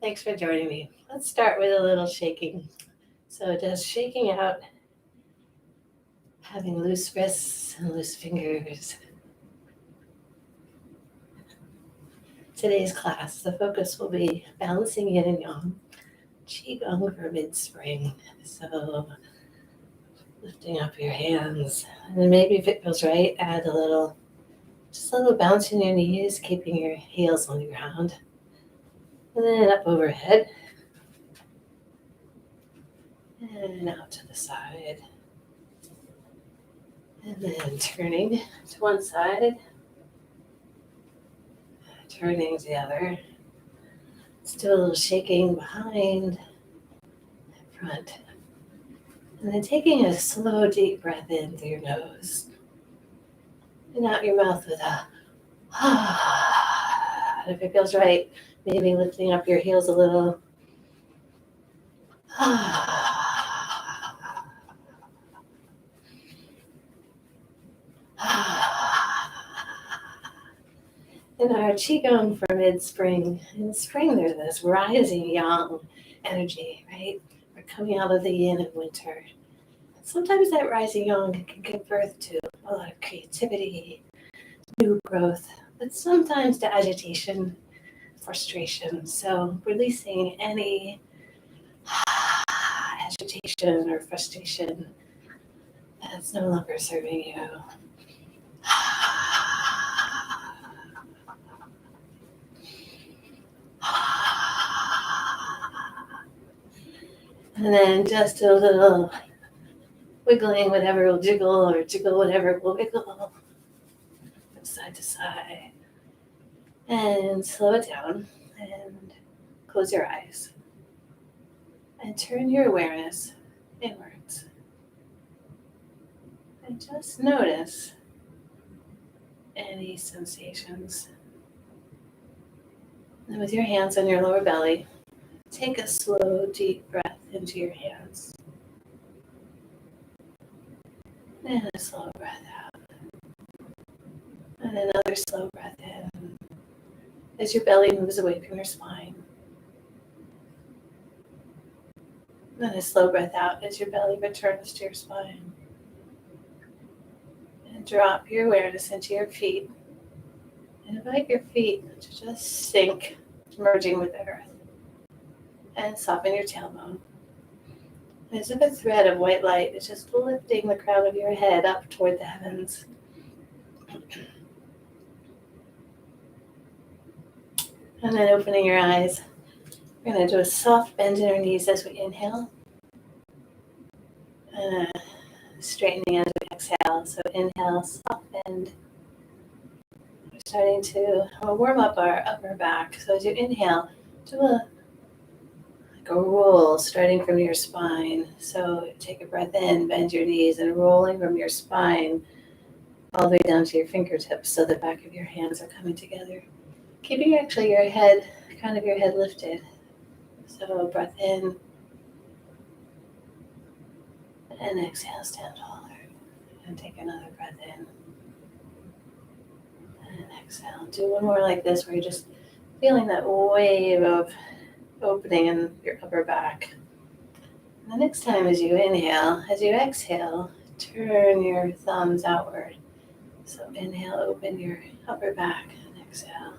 Thanks for joining me. Let's start with a little shaking. So just shaking out, having loose wrists and loose fingers. Today's class, the focus will be balancing yin and yang, Qigong for mid-spring. So lifting up your hands, and then maybe if it feels right, add just a little bounce in your knees, keeping your heels on the ground. And then up overhead, and out to the side. And then turning to one side, turning to the other. Let's do a little shaking behind, front. And then taking a slow, deep breath in through your nose. And out your mouth with a ah. And if it feels right, maybe lifting up your heels a little. In our Qigong for mid-spring, in spring there's this rising yang energy, right? We're coming out of the yin of winter. Sometimes that rising yang can give birth to a lot of creativity, new growth, but sometimes to agitation, frustration. So releasing any agitation or frustration that's no longer serving you. And then just a little wiggling, whatever will jiggle, or jiggle whatever will wiggle from side to side. And slow it down and close your eyes. And turn your awareness inwards. And just notice any sensations. And with your hands on your lower belly, take a slow, deep breath into your hands. And a slow breath out. And another slow breath in as your belly moves away from your spine. And a slow breath out as your belly returns to your spine. And drop your awareness into your feet. And invite your feet to just sink, merging with the earth. And soften your tailbone. As if a thread of white light is just lifting the crown of your head up toward the heavens. And then opening your eyes. We're going to do a soft bend in our knees as we inhale. And straightening as we exhale. So inhale, soft bend. We're starting to warm up our upper back. So as you inhale, do a roll starting from your spine. So take a breath in, bend your knees, and rolling from your spine all the way down to your fingertips so the back of your hands are coming together. Keeping actually your head, crown of your head lifted. So breath in and exhale, stand taller. And take another breath in and exhale. Do one more like this where you're just feeling that wave of opening in your upper back. And the next time as you inhale, as you exhale, turn your thumbs outward. So inhale, open your upper back, and exhale.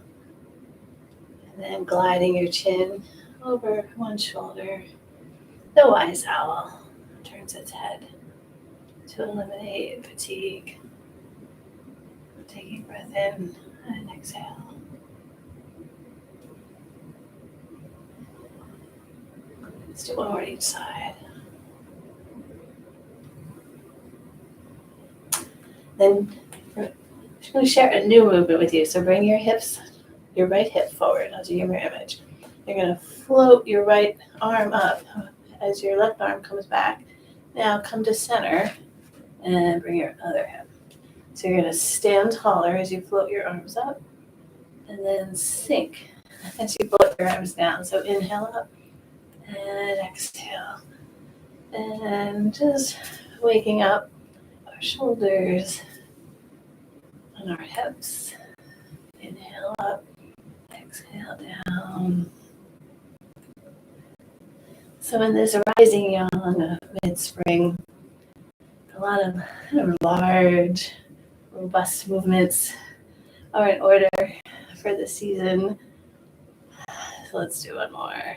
And then gliding your chin over one shoulder. The wise owl turns its head to eliminate fatigue. Taking breath in and exhale. Let's do one more each side. Then I'm going to share a new movement with you. So bring your right hip forward. I'll do your mirror image. You're going to float your right arm up as your left arm comes back. Now come to center and bring your other hip. So you're going to stand taller as you float your arms up and then sink as you float your arms down. So inhale up and exhale. And just waking up our shoulders and our hips. Inhale up, exhale down. So in this rising yang, mid-spring, a lot of kind of large, robust movements are in order for the season. So let's do one more.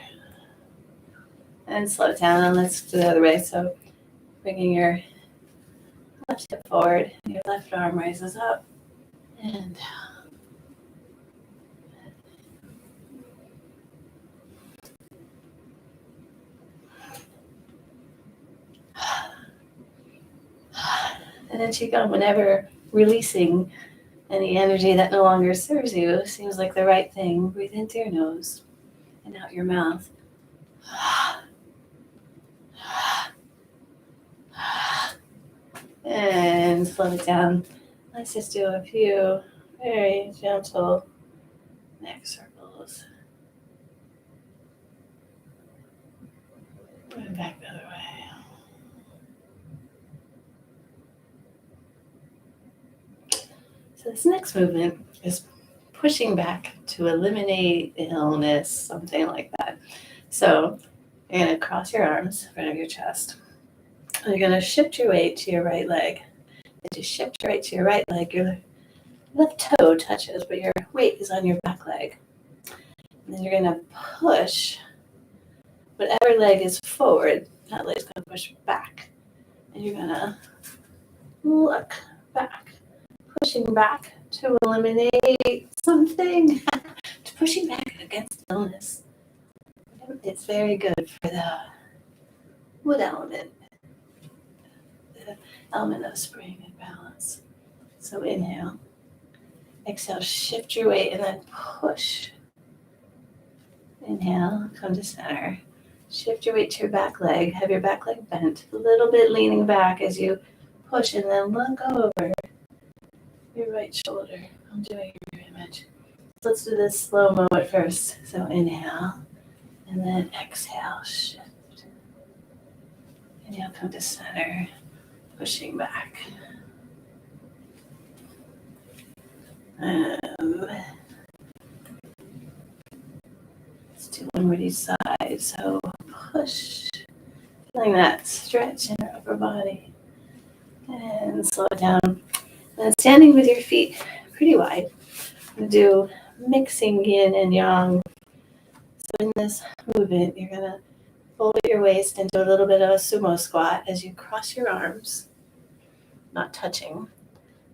And slow it down, and let's do the other way. So bringing your left hip forward, and your left arm rises up and down. And in Qigong, whenever releasing any energy that no longer serves you seems like the right thing, breathe into your nose and out your mouth. And slow it down. Let's just do a few very gentle neck circles. And back the other way. So this next movement is pushing back to eliminate illness, something like that. So you're going to cross your arms in front of your chest. You're going to shift your weight to your right leg. As you shift your weight to your right leg, your left toe touches, but your weight is on your back leg. And then you're going to push whatever leg is forward, that leg's going to push back. And you're going to look back, pushing back to eliminate something, to pushing back against illness. It's very good for the wood element, the element of spring and balance. So inhale, exhale, shift your weight and then push. Inhale, come to center. Shift your weight to your back leg. Have your back leg bent, a little bit leaning back as you push, and then look over your right shoulder. I'm doing your image. So let's do this slow-mo at first. So inhale, and then exhale, shift. Inhale, come to center, pushing back. And let's do one with each side. So push, feeling that stretch in your upper body. And slow it down. And standing with your feet pretty wide. We'll do mixing yin and yang. So in this movement, you're going to fold your waist into a little bit of a sumo squat as you cross your arms, not touching.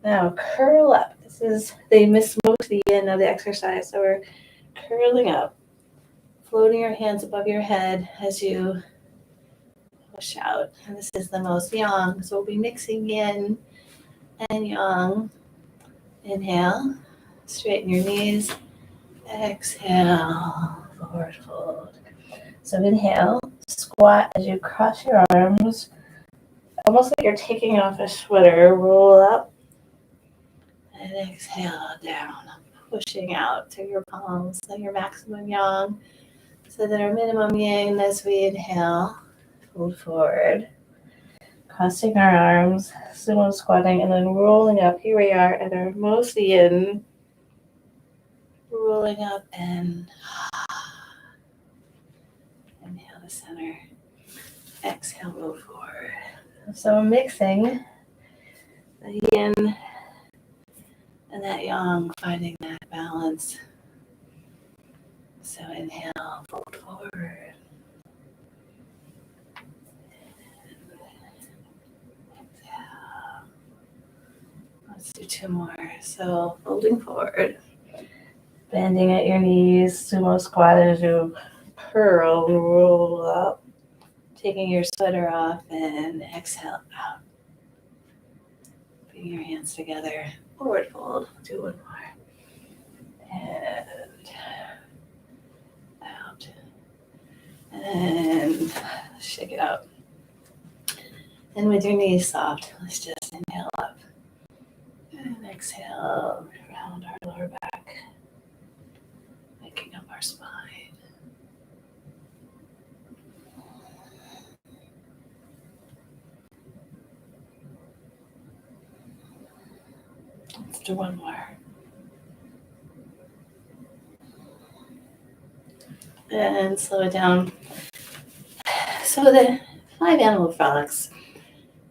Now curl up. They miss most of the yin of the exercise. So we're curling up, floating your hands above your head as you push out. And this is the most yang. So we'll be mixing yin and yang. Inhale, straighten your knees. Exhale, forward fold. So inhale, squat as you cross your arms, almost like you're taking off a sweater. Roll up and exhale down, pushing out to your palms, so your maximum yang. So then our minimum yang as we inhale, fold forward, crossing our arms, sumo squatting, and then rolling up. Here we are at our most yin, rolling up and inhale to center, exhale, roll forward. So mixing the yin and that yang, finding that balance. So inhale, fold forward. Exhale. Let's do two more. So folding forward, bending at your knees, sumo squat as you curl and roll up, taking your sweater off and exhale out. Bring your hands together, forward fold, do one more. And out. And shake it out. And with your knees soft, let's just inhale up. And exhale, round our lower back, making up our spine. Let's do one more. And slow it down. So the 5 animal frolics,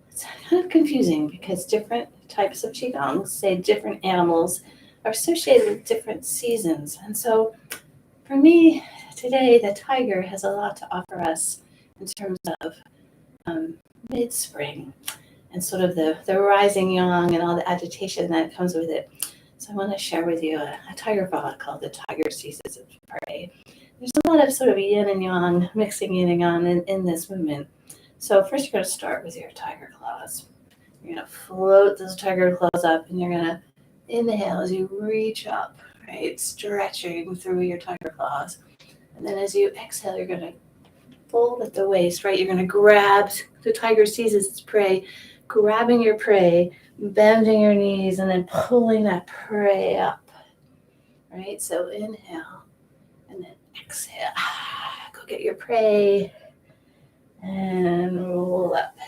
it's kind of confusing because different types of Qigong say different animals are associated with different seasons. And so for me, today, the tiger has a lot to offer us in terms of mid-spring and sort of the rising yang and all the agitation that comes with it. So I want to share with you a tiger frolic called the Tiger Seasons of Prey. There's a lot of sort of yin and yang, mixing yin and yang in this movement. So first you're going to start with your tiger claws. You're going to float those tiger claws up, and you're going to inhale as you reach up, right? Stretching through your tiger claws. And then as you exhale, you're going to fold at the waist, right? You're going to grab, the tiger seizes its prey, grabbing your prey, bending your knees, and then pulling that prey up, right? So inhale, and then exhale. Go get your prey, and roll up.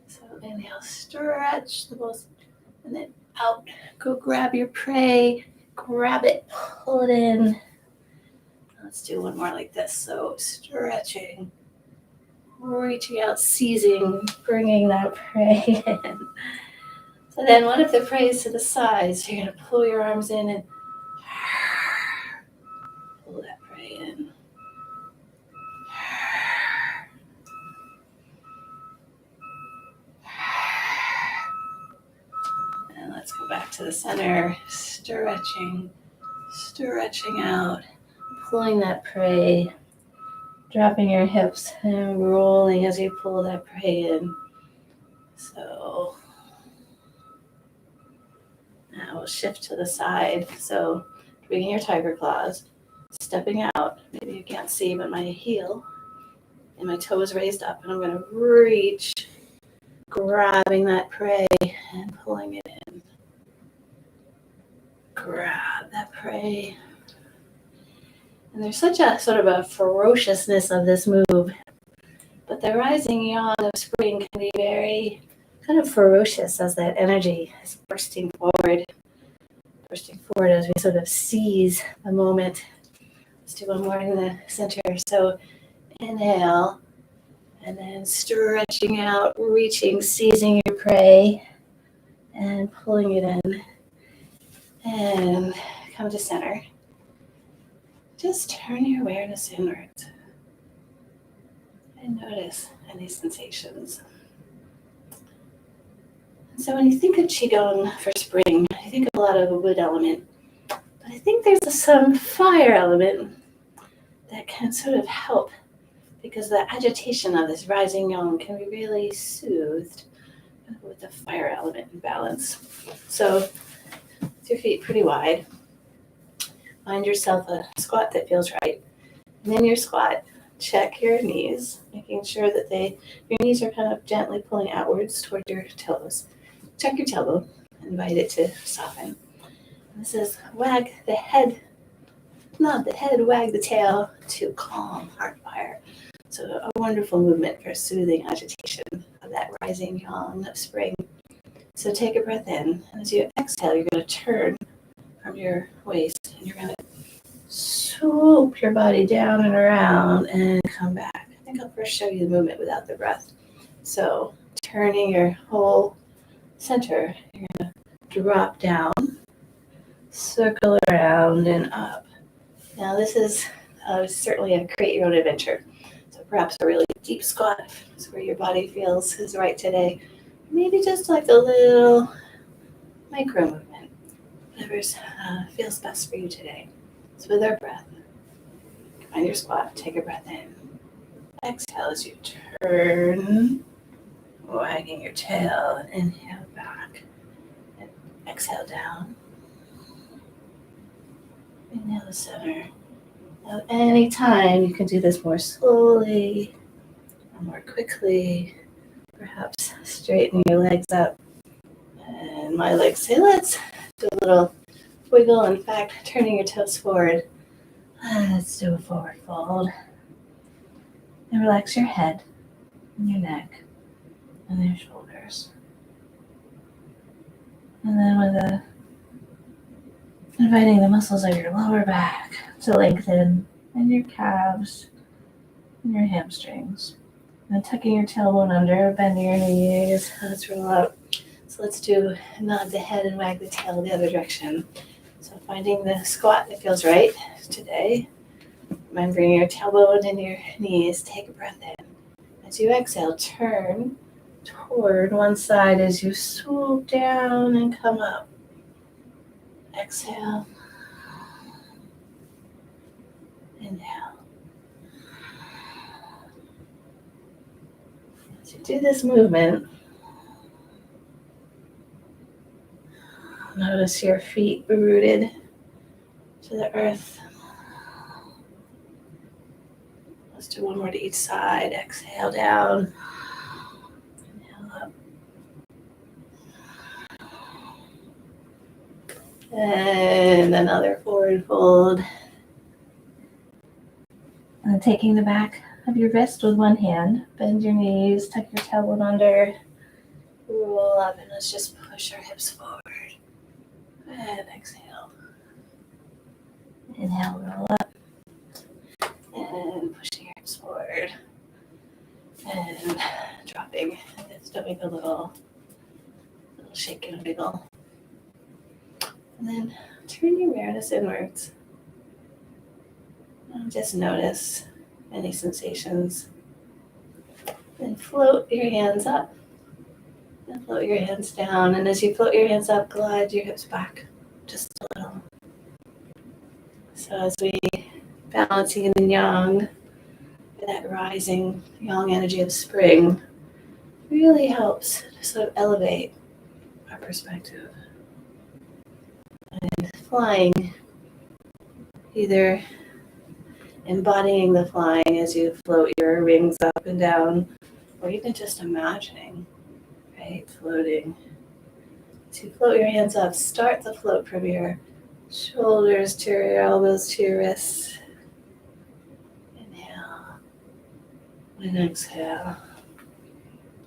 So inhale, stretch the most, and then out. Go grab your prey, grab it, pull it in. Let's do one more like this. So stretching, reaching out, seizing, bringing that prey in. So then what if the prey is to the side? So you're going to pull your arms in and pull that prey in. And let's go back to the center, stretching out, pulling that prey, dropping your hips and rolling as you pull that prey in. So now we'll shift to the side. So bringing your tiger claws, stepping out. Maybe you can't see, but my heel and my toe is raised up, and I'm going to reach, grabbing that prey and pulling it in. Grab that prey. And there's such a sort of a ferociousness of this move, but the rising yang of spring can be very kind of ferocious as that energy is bursting forward as we sort of seize the moment. Let's do one more in the center. So inhale, and then stretching out, reaching, seizing your prey, and pulling it in. And come to center. Just turn your awareness inwards and notice any sensations. And so when you think of Qigong for spring, I think of a lot of the wood element, but I think there's some fire element that can sort of help, because the agitation of this rising yang can be really soothed with the fire element in balance. So with your feet pretty wide, find yourself a squat that feels right. And in your squat, check your knees, making sure that your knees are kind of gently pulling outwards toward your toes. Check your tailbone, invite it to soften. And this is wag the head, nod the head, wag the tail to calm heart fire. So a wonderful movement for soothing agitation of that rising yang of spring. So take a breath in, and as you exhale, you're going to turn from your waist, and you're going to swoop your body down and around and come back. I think I'll first show you the movement without the breath. So turning your whole center, you're going to drop down, circle around and up. Now this is certainly a create your own adventure. So perhaps a really deep squat is where your body feels is right today. Maybe just like a little micro movement, whatever feels best for you today. So with our breath, find your squat, take a breath in. Exhale as you turn, wagging your tail, and inhale back. And exhale down. Inhale to center. Now, anytime you can do this more slowly or more quickly. Perhaps straighten your legs up. And my legs say, let's do a little wiggle. In fact, turning your toes forward. Let's do a forward fold. And relax your head and your neck and your shoulders. And then inviting the muscles of your lower back to lengthen, and your calves and your hamstrings. And tucking your tailbone under, bending your knees. Let's roll up. So let's do nod the head and wag the tail the other direction. So finding the squat that feels right today. Remembering your tailbone and your knees. Take a breath in. As you exhale, turn toward one side as you swoop down and come up. Exhale. Inhale. As you do this movement, notice your feet rooted to the earth. Let's do one more to each side. Exhale down. Inhale up. And another forward fold. And taking the back of your wrist with one hand. Bend your knees, tuck your tailbone under. Roll up and let's just push our hips forward. And exhale. Inhale, roll up. And pushing your hips forward. And dropping. Stomach a little shake and wiggle. And then turn your awareness inwards. And just notice any sensations. Then float your hands up. And float your hands down. And as you float your hands up, glide your hips back just a little. So as we balance yin and yang, that rising yang energy of spring really helps to sort of elevate our perspective. And flying, either embodying the flying as you float your wings up and down, or even just imagining, right, floating. As you float your hands up, start the float from your shoulders to your elbows to your wrists. Inhale and exhale.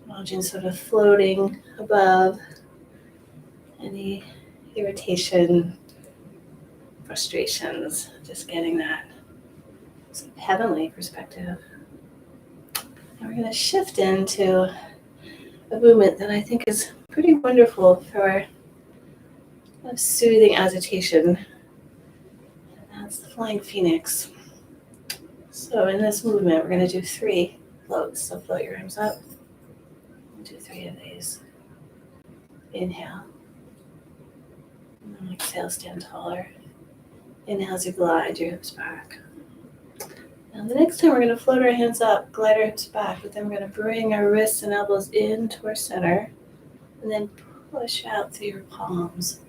Imagine sort of floating above any irritation, frustrations, just getting that sort of heavenly perspective. And we're going to shift into a movement that I think is pretty wonderful for soothing agitation. And that's the flying phoenix. So in this movement, we're going to do 3 floats. So float your arms up. We'll do 3 of these. Inhale. And then exhale, stand taller. Inhale as you glide your hips back. Now the next time we're going to float our hands up, glide our hips back, but then we're going to bring our wrists and elbows into our center, and then push out through your palms,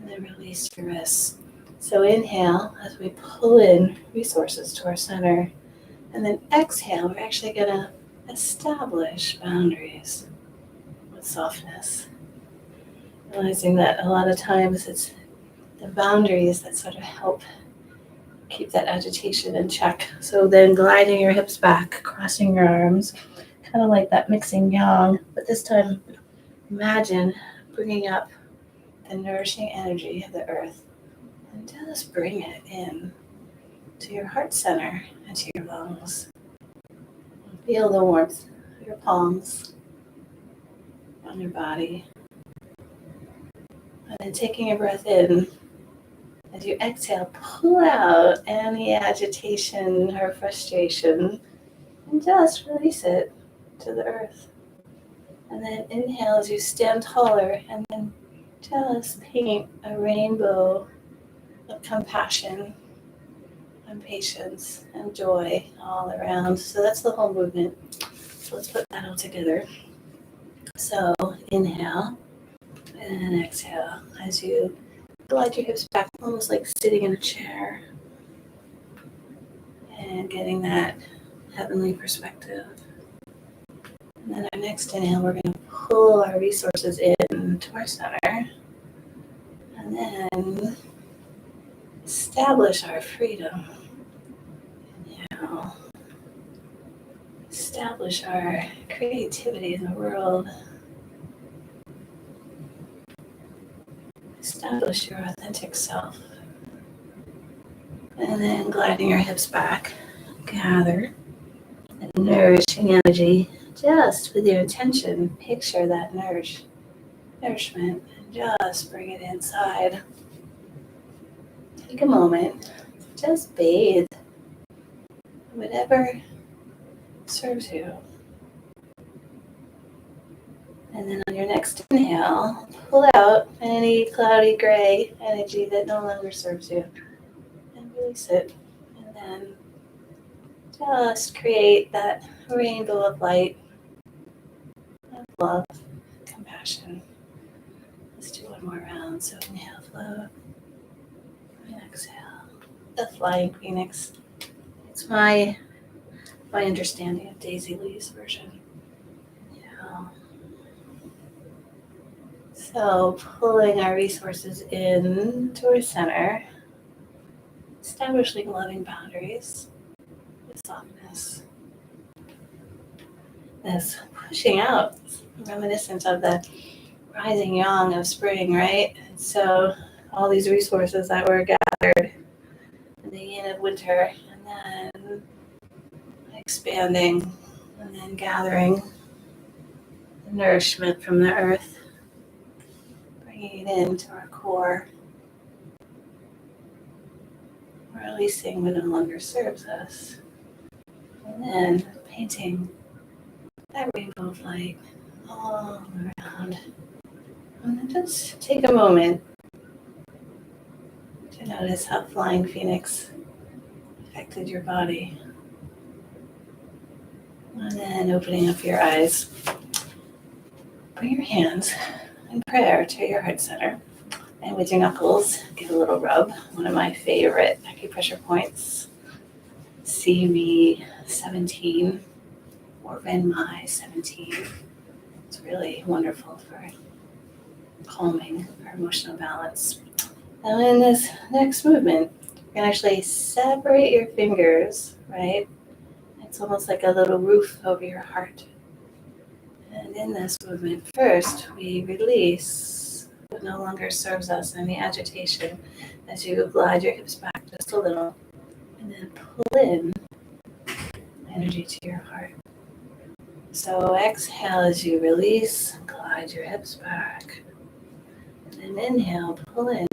and then release your wrists. So inhale as we pull in resources to our center, and then exhale, we're actually going to establish boundaries with softness. Realizing that a lot of times it's the boundaries that sort of help keep that agitation in check. So then gliding your hips back, crossing your arms, kind of like that mixing yang, but this time imagine bringing up the nourishing energy of the earth and just bring it in to your heart center and to your lungs. Feel the warmth of your palms on your body. And then taking a breath in, as you exhale, pull out any agitation or frustration and just release it to the earth. And then inhale as you stand taller and then just paint a rainbow of compassion and patience and joy all around. So that's the whole movement. So let's put that all together. So inhale and exhale as you glide your hips back, almost like sitting in a chair, and getting that heavenly perspective. And then our next inhale, we're going to pull our resources in to our center, and then establish our freedom. Inhale. Establish our creativity in the world. Establish your authentic self. And then gliding your hips back, gather. and nourishing energy. Just with your intention, picture that nourishment and just bring it inside. Take a moment, just bathe whatever serves you. And then on your next inhale, pull out any cloudy gray energy that no longer serves you and release it. And then just create that rainbow of light, of love, compassion. Let's do one more round. So inhale, float, and exhale. The flying phoenix. It's my understanding of Daisy Lee's version. Inhale. So pulling our resources into our center, establishing loving boundaries with softness. This pushing out, reminiscent of the rising yang of spring, right? So all these resources that were gathered in the yin of winter, and then expanding, and then gathering the nourishment from the earth, bringing it into our core, releasing what no longer serves us, and then painting that rainbow of light all around. And then just take a moment to notice how flying phoenix affected your body. And then opening up your eyes, bring your hands in prayer to your heart center. And with your knuckles, give a little rub. One of my favorite acupressure points, See Me 17 or Renmai 17. It's really wonderful for calming our emotional balance. Now in this next movement, you can actually separate your fingers, right? It's almost like a little roof over your heart. And in this movement, first, we release what no longer serves us, any agitation, as you glide your hips back just a little, and then pull in energy to your heart. So exhale as you release, glide your hips back, and then inhale, pull in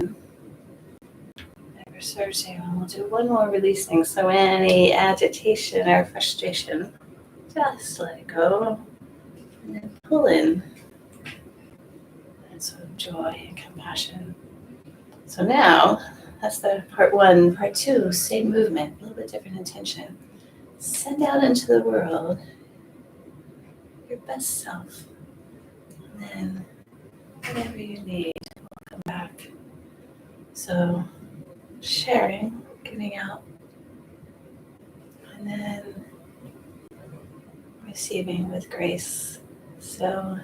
whatever serves you. And we'll do one more releasing. So any agitation or frustration, just let it go. And then pull in sense of joy and compassion. So now, that's the part one. Part two, same movement, a little bit different intention. Send out into the world your best self. And then whatever you need will come back. So sharing, giving out, and then receiving with grace. So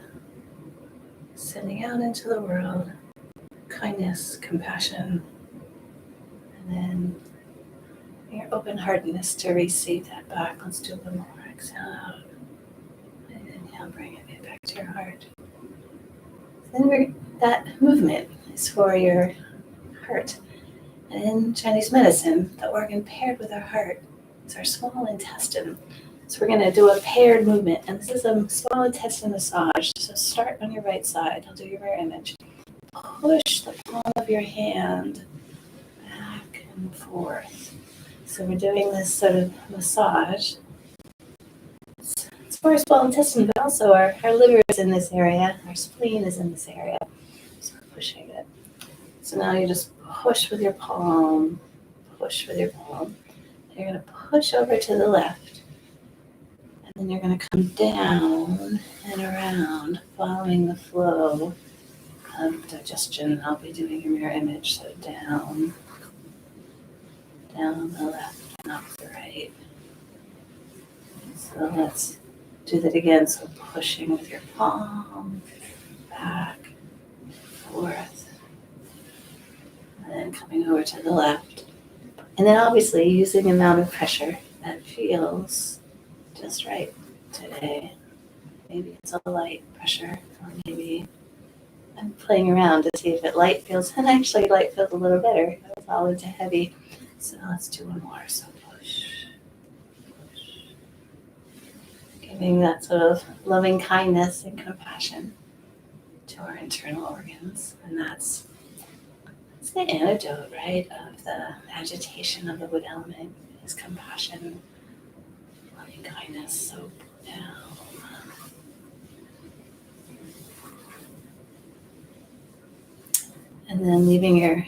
sending out into the world kindness, compassion, and then your open-heartedness to receive that back. Let's do one more. Exhale out, and inhale, bring it back to your heart. Then that movement is for your heart. And in Chinese medicine, the organ paired with our heart is our small intestine. So we're going to do a paired movement, and this is a small intestine massage. So start on your right side. I'll do your mirror image. Push the palm of your hand back and forth. So we're doing this sort of massage. It's for our small intestine, but also our liver is in this area. Our spleen is in this area. So we're pushing it. So now you just push with your palm. Push with your palm. You're going to push over to the left. And then you're going to come down and around, following the flow of digestion. I'll be doing your mirror image. So down the left, and up the right. So let's do that again. So pushing with your palm, back, forth, and then coming over to the left. And then obviously using the amount of pressure that feels just right today. Maybe it's a light pressure, or maybe I'm playing around to see if light feels, and actually light feels a little better. It was all into heavy. So let's do one more. So push, push, giving that sort of loving kindness and compassion to our internal organs. And that's the antidote, right, of the agitation of the wood element is compassion, loving kindness. So down. And then leaving your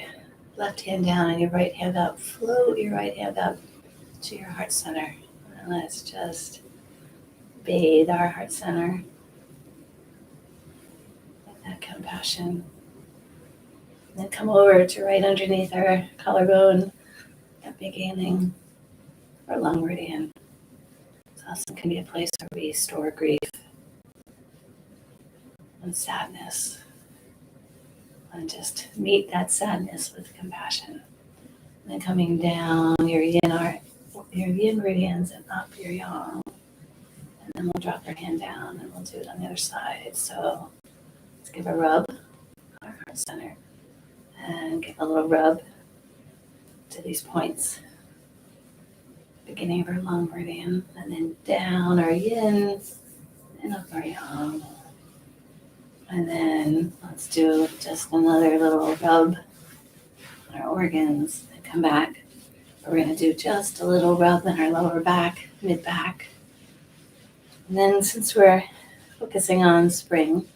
left hand down and your right hand up. Float your right hand up to your heart center. And let's just bathe our heart center with that compassion. And then come over to right underneath our collarbone, that beginning, our lung meridian. This also can be a place where we store grief and sadness. And just meet that sadness with compassion. And then coming down your yin meridians and up your yang. And then we'll drop our hand down and we'll do it on the other side. So let's give a rub on our heart center. And give a little rub to these points. Beginning of our lung meridian. And then down our yin and up our yang. And then let's do just another little rub on our organs and come back. We're going to do just a little rub in our lower back, mid back. And then since we're focusing on spring,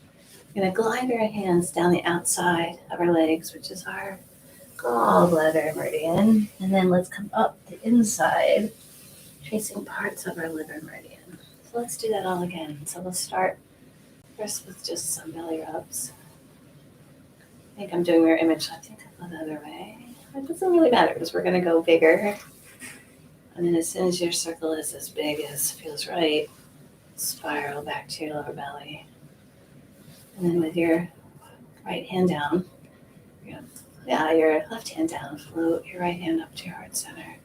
we're going to glide our hands down the outside of our legs, which is our gallbladder meridian. And then let's come up the inside, tracing parts of our liver meridian. So let's do that all again. So we'll start first with just some belly rubs. I think I'm doing mirror image, so I think I'll go the other way. It doesn't really matter because we're going to go bigger. And then as soon as your circle is as big as feels right, spiral back to your lower belly. And then with your right hand down, your left hand down, float your right hand up to your heart center.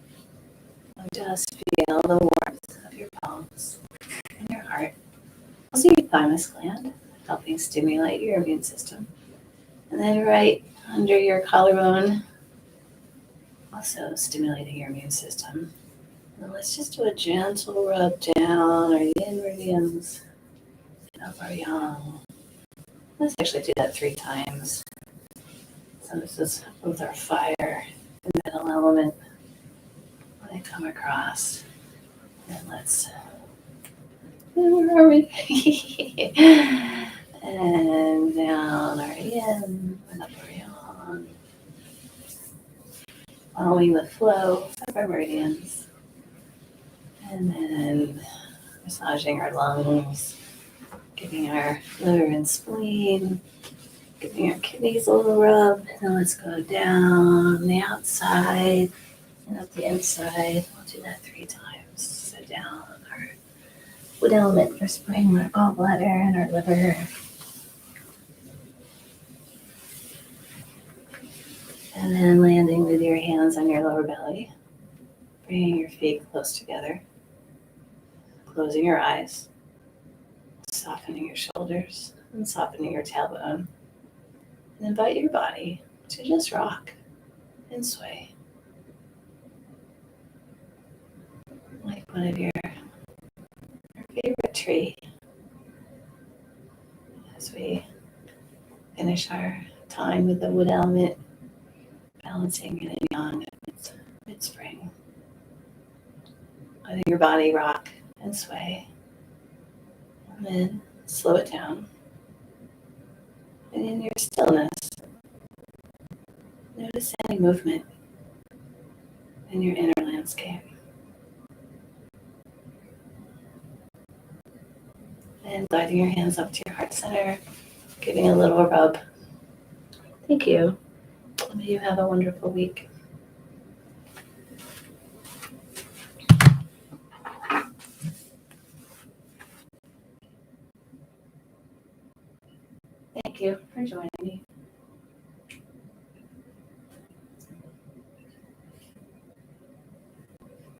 And just feel the warmth of your palms and your heart. Also your thymus gland, helping stimulate your immune system. And then right under your collarbone, also stimulating your immune system. And let's just do a gentle rub down our yin meridians and up our yang. Let's actually do that 3 times. So this is with our fire and metal element when they come across. And let's, where are we? And down our yin and up our yang. Following the flow of our meridians. And then massaging our lungs, giving our liver and spleen, giving our kidneys a little rub. And then let's go down the outside and up the inside. We'll do that 3 times. So down our wood element for spring, our gallbladder and our liver. And then landing with your hands on your lower belly, bringing your feet close together, closing your eyes, softening your shoulders and softening your tailbone. And invite your body to just rock and sway. Like one of your favorite tree. As we finish our time with the wood element, balancing yin and yang at mid-spring. Letting your body rock and sway. And then slow it down. And in your stillness, notice any movement in your inner landscape. And gliding your hands up to your heart center, giving a little rub. Thank you. May you have a wonderful week. Thank you for joining me.